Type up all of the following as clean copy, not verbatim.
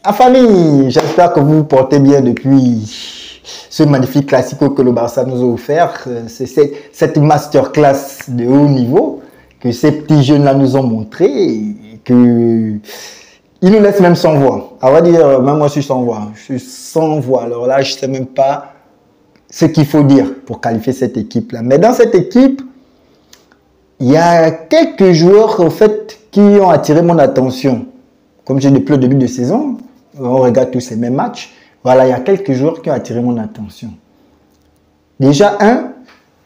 En famille, j'espère que vous vous portez bien depuis ce magnifique classico que le Barça nous a offert. C'est cette masterclass de haut niveau que ces petits jeunes-là nous ont montré et que ils nous laissent même sans voix. À vrai dire, même moi je suis sans voix. Je suis sans voix. Alors là, je ne sais même pas ce qu'il faut dire pour qualifier cette équipe-là. Mais dans cette équipe, il y a quelques joueurs en fait qui ont attiré mon attention. Comme j'ai depuis le début de saison, on regarde tous ces mêmes matchs. Voilà, il y a quelques joueurs qui ont attiré mon attention. Déjà,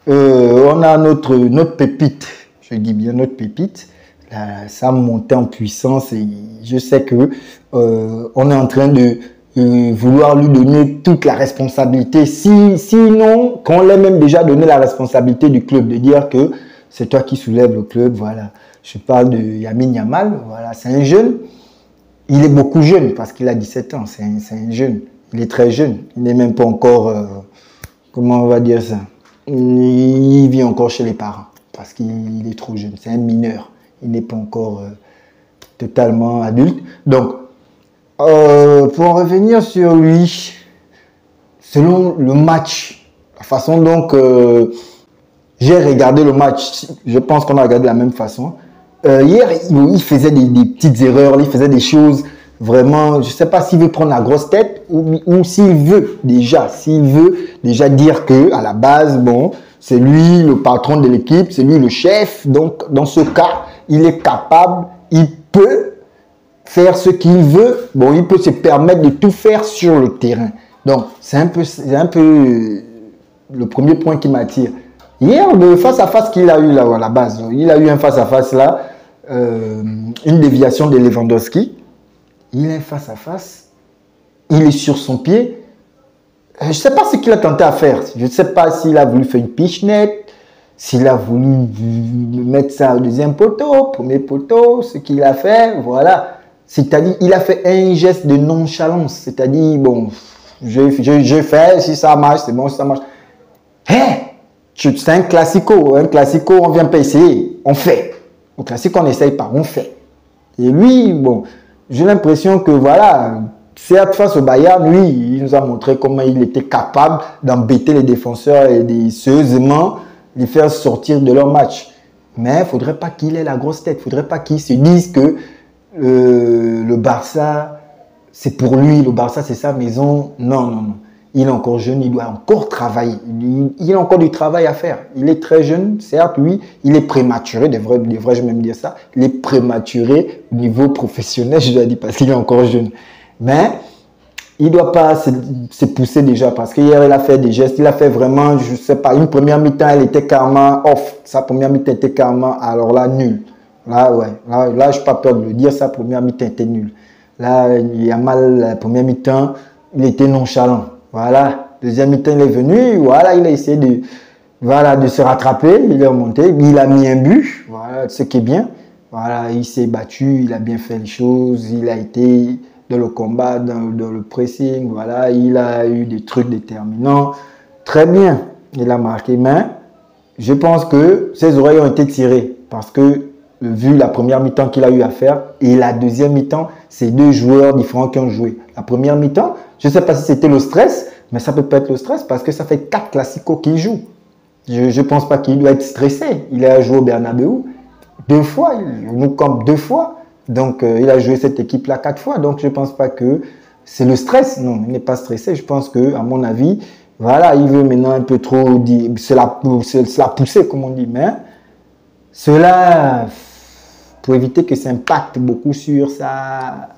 on a notre pépite. Je dis bien notre pépite. Ça a monté en puissance et je sais que on est en train de vouloir lui donner toute la responsabilité. Sinon, qu'on l'ait même déjà donné la responsabilité du club, de dire que c'est toi qui soulèves le club. Voilà. Je parle de Lamine Yamal. Voilà, c'est un jeune. Il est beaucoup jeune parce qu'il a 17 ans. C'est un jeune. Il est très jeune. Il n'est même pas encore, comment on va dire ça? Il vit encore chez les parents parce qu'il est trop jeune. C'est un mineur. Il n'est pas encore totalement adulte. Donc, pour en revenir sur lui, selon le match, la façon dont j'ai regardé le match, je pense qu'on a regardé de la même façon. Hier, il faisait des petites erreurs, il faisait des choses vraiment, je ne sais pas s'il veut prendre la grosse tête ou s'il veut déjà dire que à la base, bon, c'est lui le patron de l'équipe, c'est lui le chef. Donc, dans ce cas, il est capable, il peut faire ce qu'il veut. Bon, il peut se permettre de tout faire sur le terrain. Donc, c'est un peu le premier point qui m'attire. Hier, le face-à-face qu'il a eu là, à la base, il a eu un face-à-face là, une déviation de Lewandowski. Il est face-à-face, il est sur son pied. Je ne sais pas ce qu'il a tenté à faire. Je ne sais pas s'il a voulu faire une pichenette, s'il a voulu mettre ça au deuxième poteau, premier poteau, ce qu'il a fait, voilà. C'est-à-dire, il a fait un geste de nonchalance. C'est-à-dire, bon, je fais, si ça marche, c'est bon, si ça marche. C'est un classico. Un classico, on ne vient pas essayer, on fait. Au classico, on n'essaye pas, on fait. Et lui, bon, j'ai l'impression que voilà, certes face au Bayern, lui, il nous a montré comment il était capable d'embêter les défenseurs et sérieusement les faire sortir de leur match. Mais il ne faudrait pas qu'il ait la grosse tête, il ne faudrait pas qu'il se dise que le Barça, c'est pour lui, le Barça, c'est sa maison. Non, non, non. Il est encore jeune, il doit encore travailler. Il a encore du travail à faire. Il est très jeune, certes, lui, il est prématuré, devrais-je même dire ça. Il est prématuré au niveau professionnel, je dois dire, parce qu'il est encore jeune. Mais il ne doit pas se pousser déjà, parce qu'hier, il a fait des gestes, il a fait vraiment, je ne sais pas, une première mi-temps, elle était carrément off. Sa première mi-temps était carrément, alors là, nulle. Là, ouais, là je n'ai pas peur de le dire, sa première mi-temps était nulle. Là, il y a mal, la première mi-temps, il était nonchalant. Voilà, deuxième mi-temps, il est venu, voilà, il a essayé de se rattraper, il est remonté, il a mis un but, voilà, ce qui est bien. Voilà, il s'est battu, il a bien fait les choses, il a été dans le combat, dans le pressing, voilà, il a eu des trucs déterminants. Très bien, il a marqué, mais je pense que ses oreilles ont été tirées parce que, vu la première mi-temps qu'il a eu à faire et la deuxième mi-temps, c'est deux joueurs différents qui ont joué. La première mi-temps, je ne sais pas si c'était le stress, mais ça peut pas être le stress parce que ça fait 4 classicos qu'il joue. Je ne pense pas qu'il doit être stressé. Il a joué au Bernabeu 2 fois, il nous campe 2 fois. Donc, il a joué cette équipe-là 4 fois. Donc, je ne pense pas que c'est le stress. Non, il n'est pas stressé. Je pense que, à mon avis, voilà, il veut maintenant un peu trop se la pousser, comme on dit. Mais cela, pour éviter que ça impacte beaucoup sur sa,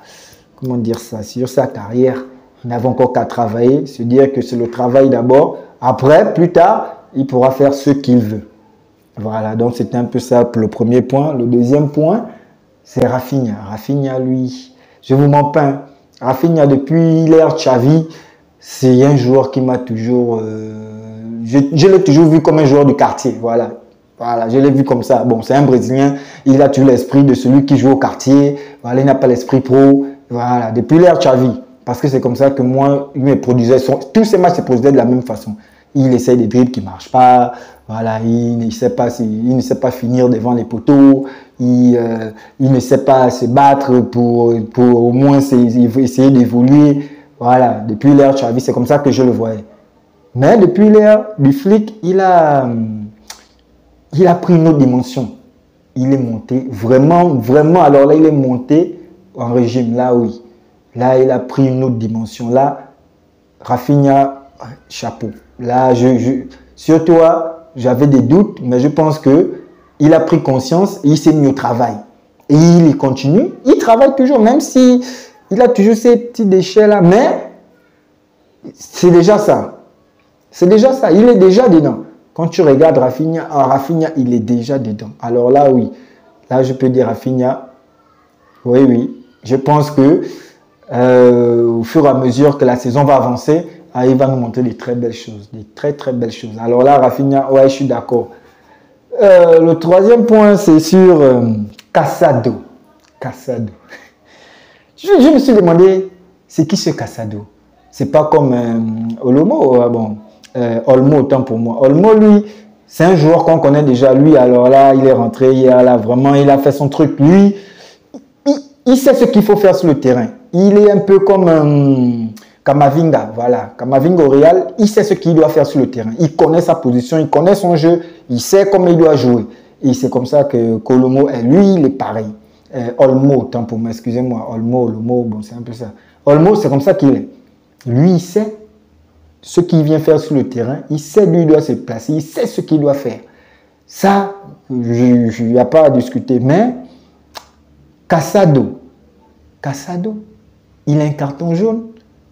comment dire ça, sur sa carrière, il n'avait encore qu'à travailler, se dire que c'est le travail d'abord. Après, plus tard, il pourra faire ce qu'il veut. Voilà, donc c'était un peu ça pour le premier point. Le deuxième point, c'est Rafinha. Rafinha, lui, je vous mens pas. Rafinha, depuis l'ère Xavi, c'est un joueur qui m'a toujours... je l'ai toujours vu comme un joueur de quartier, voilà. Voilà, je l'ai vu comme ça. Bon, c'est un Brésilien, il a toujours l'esprit de celui qui joue au quartier. Voilà, il n'a pas l'esprit pro. Voilà, depuis l'ère Xavi. Parce que c'est comme ça que moi, il me produisait. Tous ces matchs se produisaient de la même façon. il essaie des dribbles qui ne marchent pas. Voilà, il ne sait pas finir devant les poteaux. Il ne sait pas se battre pour au moins essayer d'évoluer. Voilà, depuis l'ère Xavi, c'est comme ça que je le voyais. Mais depuis l'ère du flic, il a pris une autre dimension. Il est monté vraiment, vraiment. Alors là, il est monté en régime. Là, oui. Là, il a pris une autre dimension. Là, Rafinha, chapeau. Là, sur toi, j'avais des doutes, mais je pense qu'il a pris conscience et il s'est mis au travail. Et il continue. Il travaille toujours, même si il a toujours ces petits déchets là. Mais c'est déjà ça. C'est déjà ça. Il est déjà dedans. Quand tu regardes Rafinha, Rafinha, il est déjà dedans. Alors là, oui. Là, je peux dire Rafinha. Oui, oui. Je pense que au fur et à mesure que la saison va avancer, il va nous montrer des très belles choses. Des très, très belles choses. Alors là, Rafinha, ouais, je suis d'accord. Le troisième point, c'est sur Casado. Casado. Je me suis demandé, c'est qui ce Casado? C'est pas comme Olomo, bon. Olmo, autant pour moi. Olmo, lui, c'est un joueur qu'on connaît déjà. Lui, alors là, il est rentré hier, là, vraiment, il a fait son truc. Lui, il sait ce qu'il faut faire sur le terrain. Il est un peu comme Kamavinga, voilà. Kamavinga au Real, il sait ce qu'il doit faire sur le terrain. Il connaît sa position, il connaît son jeu, il sait comment il doit jouer. Et c'est comme ça que Kolomo, lui, il est pareil. Olmo, autant pour moi, excusez-moi. Olmo, bon, c'est un peu ça. Olmo, c'est comme ça qu'il est. Lui, il sait ce qu'il vient faire sur le terrain, il sait d'où il doit se placer, il sait ce qu'il doit faire. Ça, il n'y a pas à discuter. Mais Casado, il a un carton jaune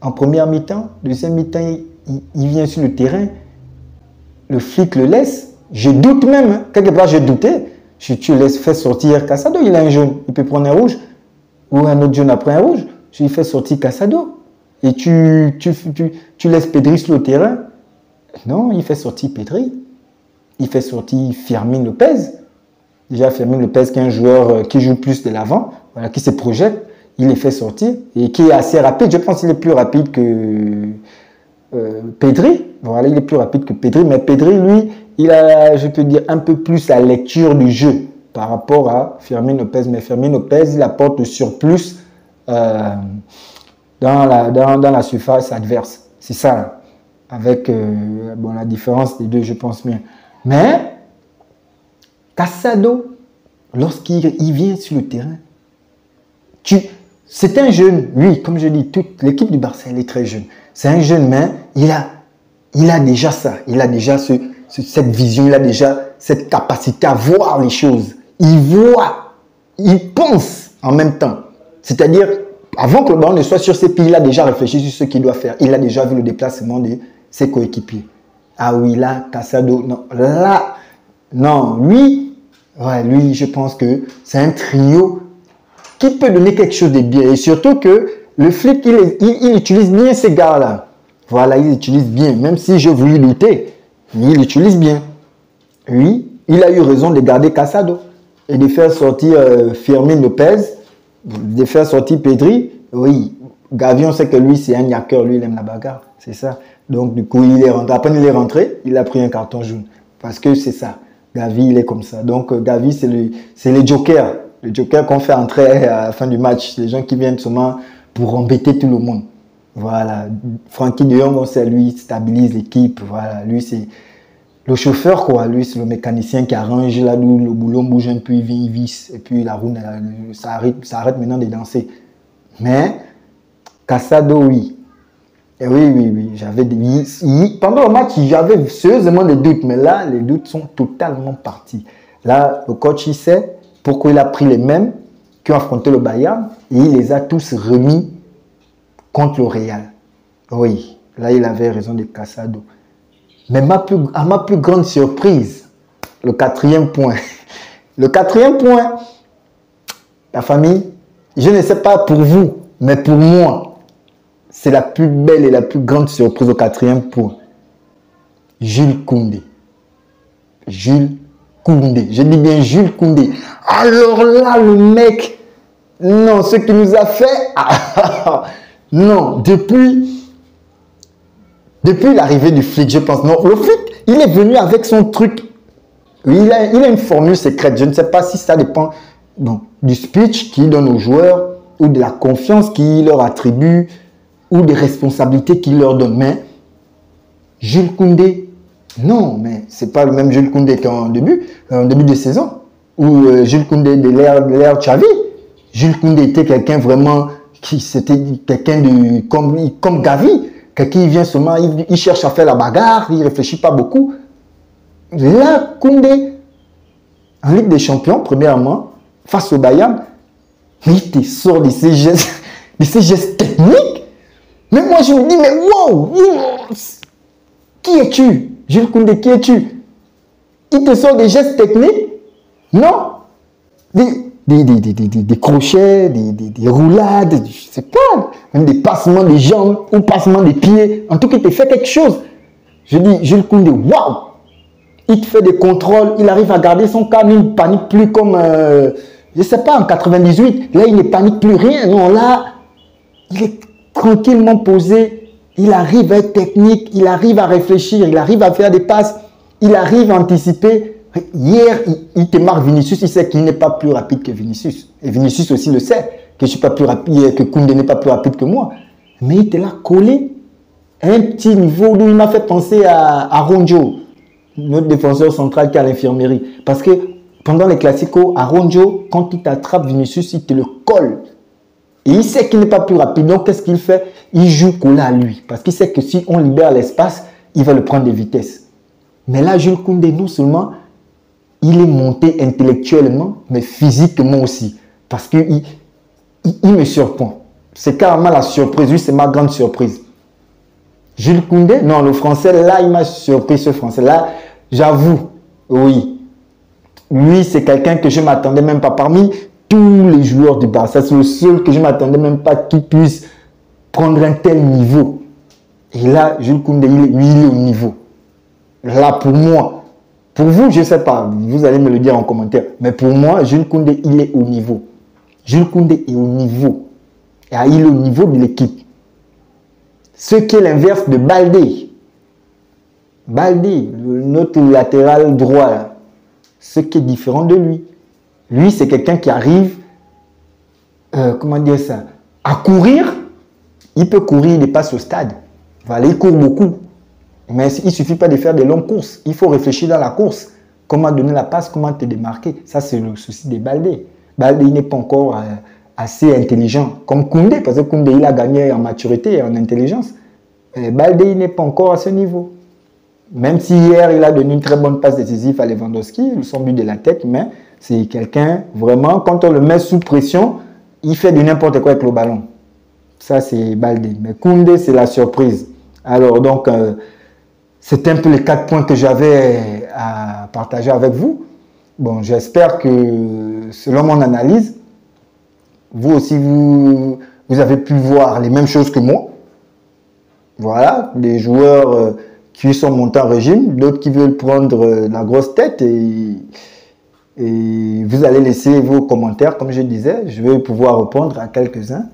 en première mi-temps, deuxième mi-temps, il vient sur le terrain, le flic le laisse. Je doute même, hein. Quelque part j'ai douté. Si tu laisses faire sortir Casado, il a un jaune, il peut prendre un rouge, ou un autre jaune après un rouge. Je lui fais sortir Casado. Et tu laisses Pedri sur le terrain. Non, il fait sortir Pedri. Il fait sortir Fermin Lopez. Déjà, Fermin Lopez, qui est un joueur qui joue plus de l'avant, voilà, qui se projette, il les fait sortir et qui est assez rapide. Je pense qu'il est plus rapide que Pedri. Voilà, il est plus rapide que Pedri. Mais Pedri, lui, il a, je peux dire, un peu plus la lecture du jeu par rapport à Fermin Lopez. Mais Fermin Lopez, il apporte le surplus dans la surface adverse. C'est ça, là. Avec bon, la différence des deux, je pense bien. Mais Casado, lorsqu'il vient sur le terrain, c'est un jeune, lui, comme je dis, toute l'équipe du Barça, elle est très jeune. C'est un jeune, mais il a déjà ça. Il a déjà cette vision, il a déjà cette capacité à voir les choses. Il voit, il pense en même temps. C'est-à-dire, avant que le ballon ne soit sur ses pieds, il a déjà réfléchi sur ce qu'il doit faire. Il a déjà vu le déplacement de ses coéquipiers. Ah oui, là, Casado, non, là, non, lui, je pense que c'est un trio qui peut donner quelque chose de bien. Et surtout que le flic, il utilise bien ces gars-là. Voilà, il utilise bien, même si je voulais douter, mais il utilise bien. Oui, il a eu raison de garder Casado et de faire sortir Fermin Lopez, de faire sortir Pedri. Oui, Gavi, on sait que lui, c'est un niaqueur, lui, il aime la bagarre, c'est ça. Donc, du coup, il est rentré. Après, il est rentré, il a pris un carton jaune. Parce que c'est ça. Gavi, il est comme ça. Donc, Gavi, c'est les jokers. Les jokers qu'on fait entrer à la fin du match. Les gens qui viennent seulement pour embêter tout le monde. Voilà. Frankie de Jong, on sait, lui, il stabilise l'équipe. Voilà. Lui, c'est le chauffeur, quoi. Lui, c'est le mécanicien qui arrange là où le boulon bouge un peu, il vient, il visse. Et puis, la roue, ça arrête maintenant de danser. Mais, Casado, oui. Et oui, j'avais pendant le match, j'avais sérieusement des doutes, mais là, les doutes sont totalement partis. Là, le coach, il sait pourquoi il a pris les mêmes qui ont affronté le Bayern et il les a tous remis contre le Real. Oui, là, il avait raison de Casado. Mais à ma plus grande surprise, le quatrième point. Le quatrième point, la famille, je ne sais pas pour vous, mais pour moi, c'est la plus belle et la plus grande surprise au quatrième point. Jules Koundé. Jules Koundé. Je dis bien Jules Koundé. Alors là, le mec, non, ce qu'il nous a fait, non, depuis Depuis l'arrivée du flic, je pense. Non, le flic, il est venu avec son truc. Il a une formule secrète. Je ne sais pas si ça dépend du speech qu'il donne aux joueurs ou de la confiance qu'il leur attribue ou des responsabilités qu'il leur donne. Mais Jules Koundé, non, mais ce n'est pas le même Jules Koundé qu'en début de saison. Ou Jules Koundé de l'ère Xavi. Jules Koundé était quelqu'un vraiment c'était quelqu'un comme Gavi. Quelqu'un qui vient seulement, il cherche à faire la bagarre, il ne réfléchit pas beaucoup. Là, Koundé, en Ligue des Champions, premièrement, face au Bayern, il te sort de ces gestes techniques. Mais moi, je me dis, mais wow, qui es-tu? Jules Koundé, qui es-tu? Il te sort des gestes techniques? Non. Des crochets, des roulades, je ne sais pas, même des passements de jambes ou passements de pieds. En tout cas, il te fait quelque chose. Je dis, Jules Koundé, waouh! Il te fait des contrôles, il arrive à garder son calme, il ne panique plus comme, je ne sais pas, en 98. Là, il ne panique plus rien. Non, là, il est tranquillement posé. Il arrive à être technique, il arrive à réfléchir, il arrive à faire des passes, il arrive à anticiper. Hier, il te marque Vinicius, il sait qu'il n'est pas plus rapide que Vinicius. Et Vinicius aussi le sait, que je suis pas plus rapide, que Koundé n'est pas plus rapide que moi. Mais il était là collé à un petit niveau où il m'a fait penser à Ronjo, notre défenseur central qui est à l'infirmerie. Parce que pendant les classicos, à Ronjo, quand il t'attrape Vinicius, il te le colle. Et il sait qu'il n'est pas plus rapide. Donc, qu'est-ce qu'il fait? Il joue collé à lui. Parce qu'il sait que si on libère l'espace, il va le prendre de vitesse. Mais là, Jules Koundé, non seulement il est monté intellectuellement, mais physiquement aussi. Parce qu'il me surprend. C'est carrément la surprise. Lui, c'est ma grande surprise. Jules Koundé, non, le français, là, il m'a surpris, ce français. Là, j'avoue, oui. Lui, c'est quelqu'un que je ne m'attendais même pas. Parmi tous les joueurs du Barça, c'est le seul que je ne m'attendais même pas qu'il puisse prendre un tel niveau. Et là, Jules Koundé, lui, il est au niveau. Là, pour moi, pour vous, je ne sais pas, vous allez me le dire en commentaire, mais pour moi, Jules Koundé, il est au niveau. Jules Koundé est au niveau. Et il est au niveau de l'équipe. Ce qui est l'inverse de Baldé. Baldé, notre latéral droit, là, ce qui est différent de lui. Lui, c'est quelqu'un qui arrive, comment dire ça, à courir. Il peut courir, il passe au stade. Voilà, il court beaucoup. Mais il ne suffit pas de faire des longues courses. Il faut réfléchir dans la course. Comment donner la passe, comment te démarquer. Ça, c'est le souci de Baldé. Baldé, il n'est pas encore assez intelligent. Comme Koundé, parce que Koundé, il a gagné en maturité et en intelligence. Mais Baldé, il n'est pas encore à ce niveau. Même si hier, il a donné une très bonne passe décisive à Lewandowski, son but de la tête, mais c'est quelqu'un, vraiment, quand on le met sous pression, il fait de n'importe quoi avec le ballon. Ça, c'est Baldé. Mais Koundé, c'est la surprise. Alors, donc, c'est un peu les 4 points que j'avais à partager avec vous. Bon, j'espère que, selon mon analyse, vous aussi, vous avez pu voir les mêmes choses que moi. Voilà, des joueurs qui sont montés en régime, d'autres qui veulent prendre la grosse tête et vous allez laisser vos commentaires, comme je disais, je vais pouvoir répondre à quelques-uns.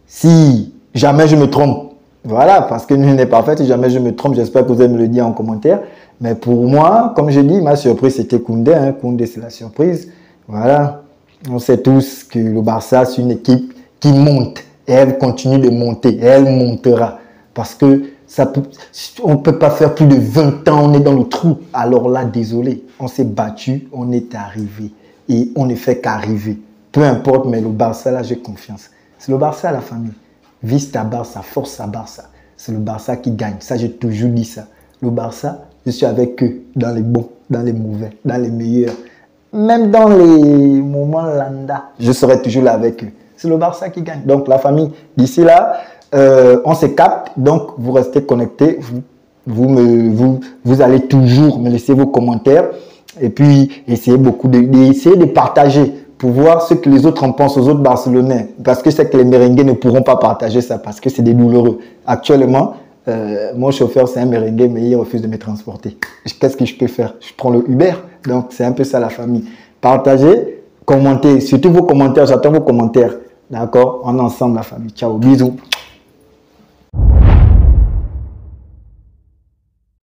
Si jamais je me trompe, voilà, parce que nul n'est parfait, si jamais je me trompe, j'espère que vous allez me le dire en commentaire. Mais pour moi, comme je dis, ma surprise c'était Koundé. Hein. Koundé, c'est la surprise. Voilà, on sait tous que le Barça, c'est une équipe qui monte. Et elle continue de monter. Et elle montera. Parce que on ne peut pas faire plus de 20 ans, on est dans le trou. Alors là, désolé, on s'est battu, on est arrivé. Et on ne fait qu'arriver. Peu importe, mais le Barça, là, j'ai confiance. C'est le Barça, la famille. Vista Barça, Força Barça. C'est le Barça qui gagne. Ça, j'ai toujours dit ça. Le Barça, je suis avec eux dans les bons, dans les mauvais, dans les meilleurs. Même dans les moments lambda, je serai toujours là avec eux. C'est le Barça qui gagne. Donc, la famille, d'ici là, on se capte. Donc, vous restez connectés. Vous allez toujours me laisser vos commentaires. Et puis, essayez de partager pour voir ce que les autres en pensent aux autres Barcelonais. Parce que c'est que les merengues ne pourront pas partager ça parce que c'est des douloureux. Actuellement, mon chauffeur, c'est un merengue, mais il refuse de me transporter. Qu'est-ce que je peux faire? Je prends le Uber. Donc, c'est un peu ça la famille. Partagez, commentez. Surtout vos commentaires. J'attends vos commentaires. D'accord? On est ensemble, la famille. Ciao, bisous.